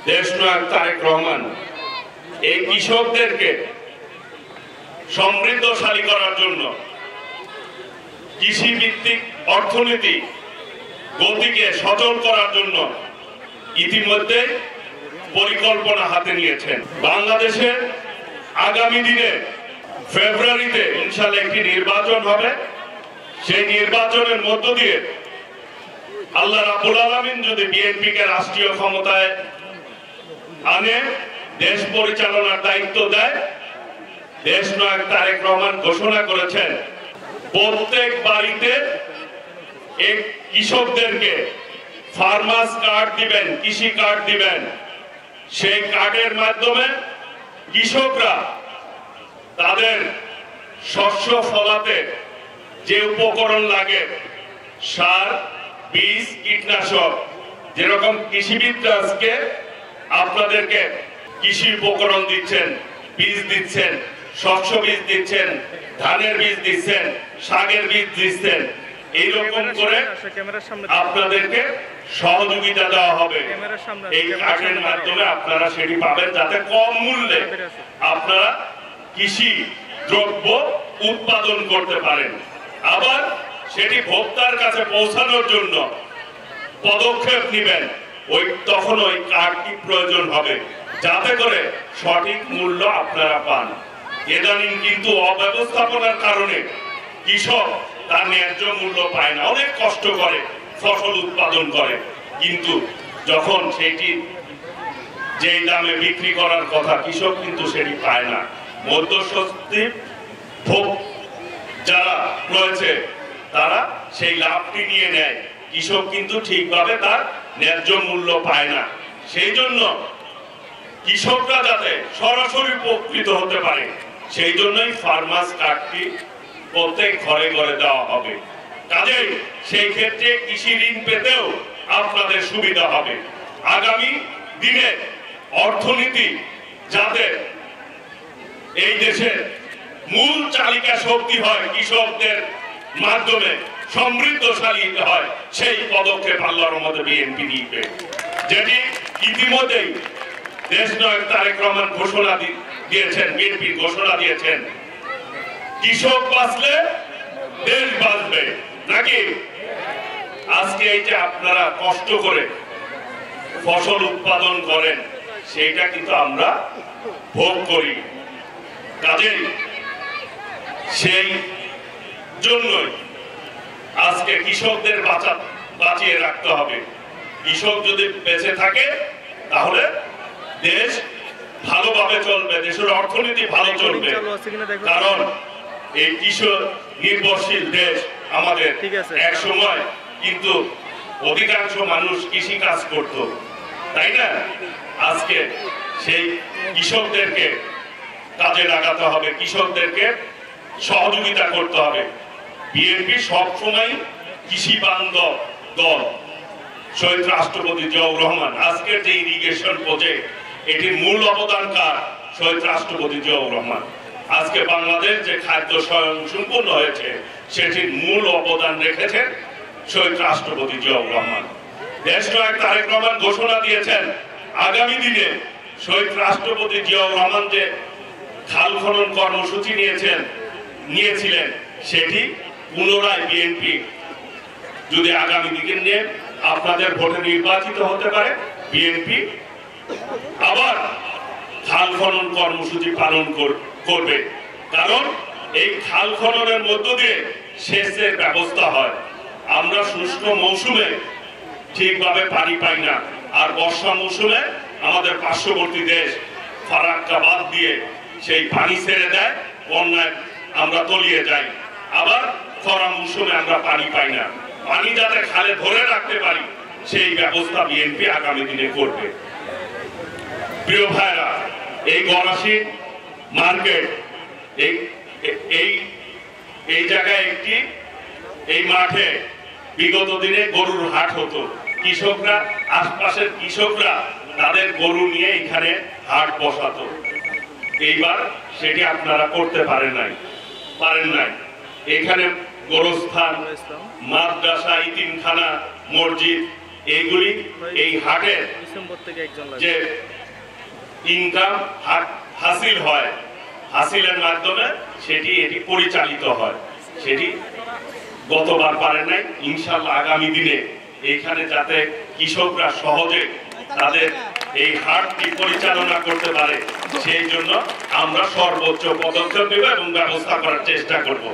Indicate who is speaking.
Speaker 1: দেশনায়ক তারেক রহমান এই কৃষকদেরকে সমৃদ্ধশালী করার জন্য কৃষি ভিত্তিক অর্থনীতি গতিকে সচল করার জন্য ইতিমধ্যে পরিকল্পনা হাতে নিয়েছেন। বাংলাদেশের আগামী দিনে ফেব্রুয়ারিতে ইনশাআল্লাহ একটি নির্বাচন হবে। সেই নির্বাচনের মধ্য দিয়ে আল্লাহ রাব্বুল আলামিন যদি বিএনপিকে রাষ্ট্রীয় ক্ষমতায় আনে, দেশ পরিচালনার দায়িত্ব দেয়, দেশনায়ক তারেক রহমান ঘোষণা করেছেন প্রত্যেক বাড়িতে এক কৃষকদেরকে ফার্মার্স কার্ড দিবেন, কৃষি কার্ড দিবেন। সেই কার্ডের মাধ্যমে কৃষকরা তাদের শস্য ফলাতে যে উপকরণ লাগে, সার, বীজ, কীটনাশক, যেরকম কৃষিবিদরা আজকে আপনাদেরকে কৃষি উপকরণ দিচ্ছেন, বীজ দিচ্ছেন, শস্য বীজ দিচ্ছেন, ধানের বীজ দিচ্ছেন, শাকের বীজ দিচ্ছেন, এইরকম করে আপনাদেরকে সহযোগিতা দেওয়া হবে। এই কার্ডের মাধ্যমে আপনারা সেটি পাবেন, যাতে কম মূল্যে আপনারা কৃষি দ্রব্য উৎপাদন করতে পারেন। আবার সেটি ভোক্তার কাছে পৌঁছানোর জন্য পদক্ষেপ নেবেন, তখন ওই কার্ডটি প্রয়োজন হবে, যাতে করে সঠিক মূল্য আপনারা পান। ইদানিং কিন্তু অব্যবস্থাপনার কারণে কৃষক তার ন্যায্য মূল্য পায় না, অনেক কষ্ট করে ফসল উৎপাদন করে, কিন্তু যখন সেটি যেই দামে বিক্রি করার কথা কৃষক কিন্তু সেটি পায় না। মধ্যস্থি ভোগ যারা রয়েছে তারা সেই লাভটি নিয়ে নেয়, কৃষক কিন্তু ঠিকভাবে তার ন্যায্য মূল্য পায় না। সেই জন্য কৃষকরা যাতে সরাসরি উপকৃত হতে পারে, সেই জন্যই ফার্মার্স কার্ডটি প্রত্যেক ঘরে ঘরে দেওয়া হবে। কাজেই সেই ক্ষেত্রে কৃষি ঋণ পেতেও আপনাদের সুবিধা হবে। আগামী দিনে অর্থনীতি যাতে এই দেশের মূল চালিকা শক্তি হয়, কৃষকদের মাধ্যমে সমৃদ্ধশালী হয়, সেই পদক্ষেপ আল্লাহর রহমতে বিএনপি নিবে, যেটি ইতিমধ্যেই দেশনায়ক তারেক রহমান ঘোষণা দিয়েছেন, বিএনপি ঘোষণা দিয়েছেন, কৃষক বাঁচলে দেশ বাঁচবে। নাকি আজকে এই যে আপনারা কষ্ট করে ফসল উৎপাদন করেন, সেইটা কিন্তু আমরা ভোগ করি। কাজেই সেই জন্যই আজকে কৃষকদের বাঁচিয়ে রাখতে হবে। কৃষক যদি বেঁচে থাকে তাহলে দেশ ভালোভাবে চলবে, দেশের অর্থনীতি ভালো চলবে। কারণ এই কৃষক নির্ভরশীল দেশ আমাদের। এক সময় কিন্তু অধিকাংশ মানুষ কৃষি কাজ করত, তাই না? আজকে সেই কৃষকদেরকে কাজে লাগাতে হবে, কৃষকদেরকে সহযোগিতা করতে হবে। বিএনপি সবসময় কৃষি বান্ধব দল। শহীদ রাষ্ট্রপতি জিয়াউর রহমান আজকের যে ইরিগেশন প্রজেক্ট, এটির মূল অবদানকার শহীদ রাষ্ট্রপতি জিয়াউর রহমান। আজকে বাংলাদেশ যে খাদ্য স্বয়ংসম্পূর্ণ হয়েছে, সেটির মূল অবদান রেখেছেন শহীদ রাষ্ট্রপতি জিয়াউর রহমান। দেশনায়ক তারেক রহমান ঘোষণা দিয়েছেন আগামী দিনে শহীদ রাষ্ট্রপতি জিয়াউর রহমান যে খাল খনন কর্মসূচি নিয়েছিলেন, সেটি পুনরায় বিএনপি যদি আগামী দিকে নিয়ে আপনাদের ভোটে নির্বাচিত হতে পারে, বিএনপি আবার খাল খনন কর্মসূচি পালন করবে। কারণ এই খাল খননের মধ্য দিয়ে সেচের ব্যবস্থা হয়। আমরা শুষ্ক মৌসুমে ঠিকভাবে পানি পাই না, আর বর্ষা মৌসুমে আমাদের পার্শ্ববর্তী দেশ ফারাক্কা বাঁধ দিয়ে সেই পানি ছেড়ে দেয়, বন্যায় আমরা তলিয়ে যাই। আবার খরা মৌসুমে আমরা পানি পাই না। পানি যাতে খালে ধরে রাখতে পারি, সেই ব্যবস্থা বিএনপি আগামী দিনে করবে। প্রিয় ভাইরা, এই গণাশী মার্কেট, এই জায়গায় এই মাঠে বিগত দিনে গরুর হাট হতো। কৃষকরা, আশপাশের কৃষকরা তাদের গরু নিয়ে এখানে হাট বসাতো। এইবার সেটি আপনারা করতে পারেন নাই। এখানে গোরস্থান, মাদ্রাসা, ইতিমখানা, মসজিদ এইগুলি এই হাটের যে ইনকাম হাসিল হয়, হাসিলের মাধ্যমে এটি পরিচালিত হয়। সেটি গতবার পারেন নাই, ইনশাল্লাহ আগামী দিনে এখানে যাতে কৃষকরা সহজে তাদের এই হাটটি পরিচালনা করতে পারে, সেই জন্য আমরা সর্বোচ্চ পদক্ষেপ নেব এবং ব্যবস্থা করার চেষ্টা করব।